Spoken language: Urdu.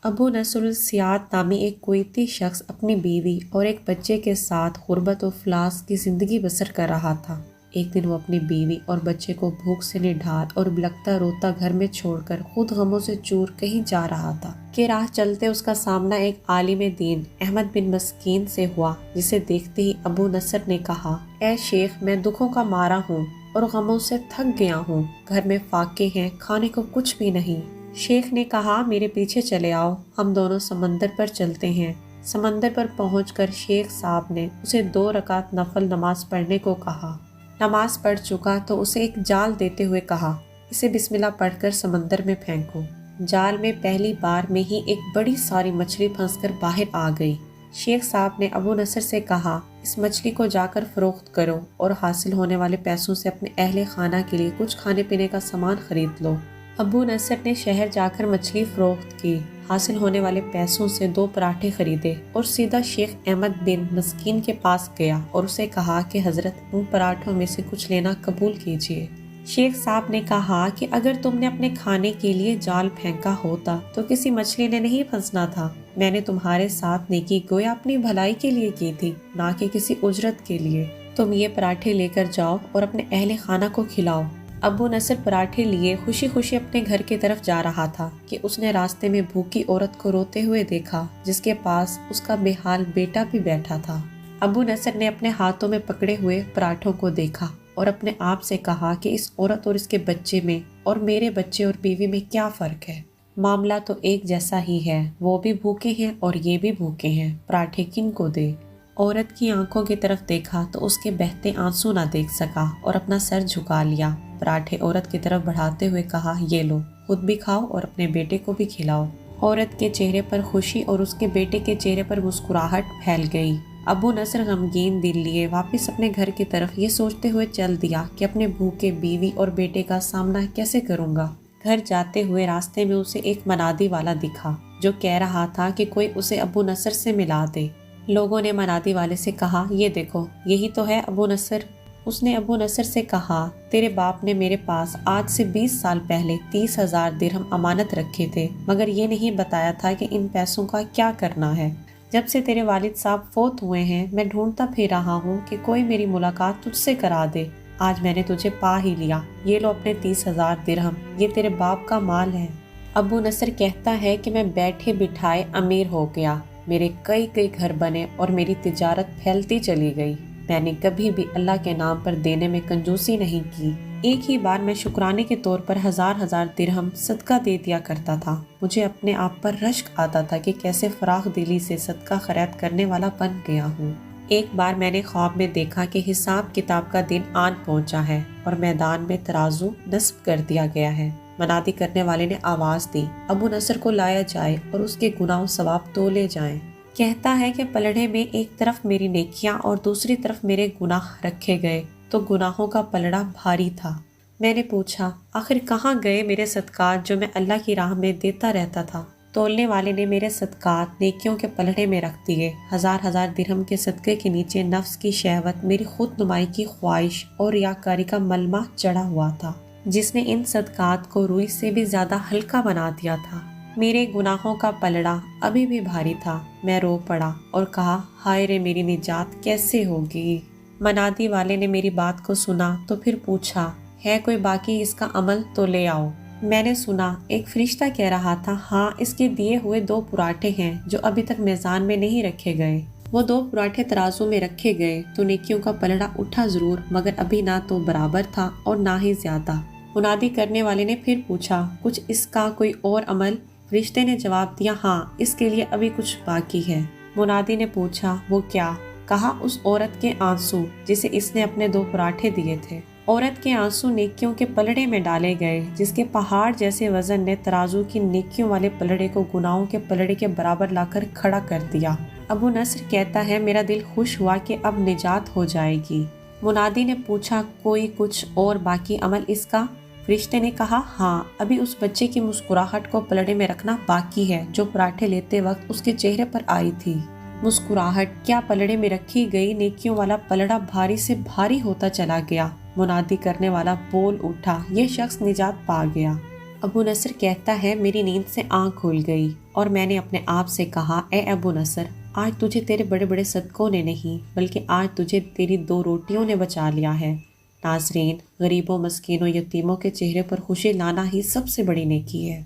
ابو نصر السیاد نامی ایک کویتی شخص اپنی بیوی اور ایک بچے کے ساتھ غربت و افلاس کی زندگی بسر کر رہا تھا۔ ایک دن وہ اپنی بیوی اور بچے کو بھوک سے نڈھال اور بلکتا روتا گھر میں چھوڑ کر خود غموں سے چور کہیں جا رہا تھا کہ راہ چلتے اس کا سامنا ایک عالم دین احمد بن مسکین سے ہوا، جسے دیکھتے ہی ابو نصر نے کہا، اے شیخ، میں دکھوں کا مارا ہوں اور غموں سے تھک گیا ہوں، گھر میں فاقے ہیں، کھانے کو کچھ بھی نہیں۔ شیخ نے کہا، میرے پیچھے چلے آؤ، ہم دونوں سمندر پر چلتے ہیں۔ سمندر پر پہنچ کر شیخ صاحب نے اسے 2 رکعت نفل نماز پڑھنے کو کہا۔ نماز پڑھ چکا تو اسے ایک جال دیتے ہوئے کہا، اسے بسم اللہ پڑھ کر سمندر میں پھینکو۔ جال میں پہلی بار میں ہی ایک بڑی ساری مچھلی پھنس کر باہر آ گئی۔ شیخ صاحب نے ابو نصر سے کہا، اس مچھلی کو جا کر فروخت کرو اور حاصل ہونے والے پیسوں سے اپنے اہل خانہ کے لیے کچھ کھانے پینے کا سامان خرید لو۔ ابو نصر نے شہر جا کر مچھلی فروخت کی، حاصل ہونے والے پیسوں سے 2 پراٹھے خریدے اور سیدھا شیخ احمد بن مسکین کے پاس گیا اور اسے کہا کہ حضرت، ان پراٹھوں میں سے کچھ لینا قبول کیجیے۔ شیخ صاحب نے کہا کہ اگر تم نے اپنے کھانے کے لیے جال پھینکا ہوتا تو کسی مچھلی نے نہیں پھنسنا تھا۔ میں نے تمہارے ساتھ نیکی گویا اپنی بھلائی کے لیے کی تھی، نہ کہ کسی اجرت کے لیے۔ تم یہ پراٹھے لے کر جاؤ اور اپنے اہل خانہ کو کھلاؤ۔ ابو نصر پراٹھے لیے خوشی خوشی اپنے گھر کی طرف جا رہا تھا کہ اس نے راستے میں بھوکی عورت کو روتے ہوئے دیکھا، جس کے پاس اس کا بے حال بیٹا بھی بیٹھا تھا۔ ابو نصر نے اپنے ہاتھوں میں پکڑے ہوئے پراٹھوں کو دیکھا اور اپنے آپ سے کہا کہ اس عورت اور اس کے بچے میں اور میرے بچے اور بیوی میں کیا فرق ہے؟ معاملہ تو ایک جیسا ہی ہے، وہ بھی بھوکے ہیں اور یہ بھی بھوکے ہیں، پراٹھے کن کو دے؟ عورت کی آنکھوں کی طرف دیکھا تو اس کے بہتے آنسو نہ دیکھ سکا اور اپنا سر جھکا لیا۔ پراٹھے عورت کی طرف بڑھاتے ہوئے کہا، یہ لو، خود بھی کھاؤ اور اپنے بیٹے کو بھی کھلاؤ۔ عورت کے چہرے پر خوشی اور اس کے بیٹے کے چہرے پر مسکراہٹ پھیل گئی۔ ابو نصر غمگین دل لیے واپس اپنے گھر کی طرف یہ سوچتے ہوئے چل دیا کہ اپنے بھوکے بیوی اور بیٹے کا سامنا کیسے کروں گا۔ گھر جاتے ہوئے راستے میں اسے ایک منادی والا دکھا جو کہہ رہا تھا کہ کوئی اسے ابو نصر سے ملا دے۔ لوگوں نے منادی والے سے کہا، یہ دیکھو، یہی تو ہے ابو نصر۔ اس نے ابو نصر سے کہا، تیرے باپ نے میرے پاس آج سے 20 سال پہلے 30,000 درہم امانت رکھے تھے، مگر یہ نہیں بتایا تھا کہ ان پیسوں کا کیا کرنا ہے۔ جب سے تیرے والد صاحب فوت ہوئے ہیں، میں ڈھونڈتا پھر رہا ہوں کہ کوئی میری ملاقات تجھ سے کرا دے۔ آج میں نے تجھے پا ہی لیا، یہ لو اپنے 30,000 درہم، یہ تیرے باپ کا مال ہے۔ ابو نصر کہتا ہے کہ میں بیٹھے بٹھائے امیر ہو گیا، میرے کئی گھر بنے اور میری تجارت پھیلتی چلی گئی۔ میں نے کبھی بھی اللہ کے نام پر دینے میں کنجوسی نہیں کی۔ ایک ہی بار میں شکرانے کے طور پر 1000 درہم صدقہ دے دیا کرتا تھا۔ مجھے اپنے آپ پر رشک آتا تھا کہ کیسے فراخ دلی سے صدقہ خیرات کرنے والا بن گیا ہوں۔ ایک بار میں نے خواب میں دیکھا کہ حساب کتاب کا دن آن پہنچا ہے اور میدان میں ترازو نصب کر دیا گیا ہے۔ منادی کرنے والے نے آواز دی، ابو نصر کو لایا جائے اور اس کے گناہ و ثواب تولے جائیں۔ کہتا ہے کہ پلڑے میں ایک طرف میری نیکیاں اور دوسری طرف میرے گناہ رکھے گئے تو گناہوں کا پلڑا بھاری تھا۔ میں نے پوچھا، آخر کہاں گئے میرے صدقات جو میں اللہ کی راہ میں دیتا رہتا تھا؟ تولنے والے نے میرے صدقات نیکیوں کے پلڑے میں رکھ دیے۔ 1000 درہم کے صدقے کے نیچے نفس کی شہوت، میری خود نمائی کی خواہش اور ریاکاری کا ملمہ چڑھا ہوا تھا، جس نے ان صدقات کو روئی سے بھی زیادہ ہلکا بنا دیا تھا۔ میرے گناہوں کا پلڑا ابھی بھی بھاری تھا۔ میں رو پڑا اور کہا، ہائے رے، میری نجات کیسے ہوگی؟ منادی والے نے میری بات کو سنا تو پھر پوچھا، ہے کوئی باقی اس کا عمل تو لے آؤ۔ میں نے سنا ایک فرشتہ کہہ رہا تھا، ہاں، اس کے دیے ہوئے 2 پراٹھے ہیں جو ابھی تک میزان میں نہیں رکھے گئے۔ وہ 2 پراٹھے ترازو میں رکھے گئے تو نیکیوں کا پلڑا اٹھا ضرور، مگر ابھی نہ تو برابر تھا اور نہ ہی زیادہ۔ منادی کرنے والے نے پھر پوچھا، کچھ اس کا کوئی اور عمل؟ فرشتے نے جواب دیا، ہاں، اس کے لیے ابھی کچھ باقی ہے۔ منادی نے پوچھا، وہ کیا؟ کہا، اس عورت کے آنسو جسے اس نے اپنے 2 پراٹھے دیے تھے۔ عورت کے آنسو نیکیوں کے پلڑے میں ڈالے گئے، جس کے پہاڑ جیسے وزن نے ترازو کی نیکیوں والے پلڑے کو گناہوں کے پلڑے کے برابر لا کر کھڑا کر دیا۔ ابو نصر کہتا ہے، میرا دل خوش ہوا کہ اب نجات ہو جائے گی۔ منادی نے پوچھا، کوئی کچھ اور باقی عمل اس کا؟ فرشتے نے کہا، ہاں، ابھی اس بچے کی مسکراہٹ کو پلڑے میں رکھنا باقی ہے جو پراٹھے لیتے وقت اس کے چہرے پر آئی تھی۔ مسکراہٹ کیا پلڑے میں رکھی گئی نیکیوں والا پلڑا بھاری سے بھاری ہوتا چلا گیا۔ منادی کرنے والا بول اٹھا، یہ شخص نجات پا گیا۔ ابو نصر کہتا ہے میری نیند سے آنکھ کھل گئی اور میں نے اپنے آپ سے کہا اے ابو نصر، آج تجھے تیرے بڑے بڑے صدقوں نے نہیں بلکہ آج تجھے تیری 2 روٹیوں نے بچا لیا ہے۔ ناظرین، غریبوں، مسکینوں، یتیموں کے چہرے پر خوشی لانا ہی سب سے بڑی نیکی ہے۔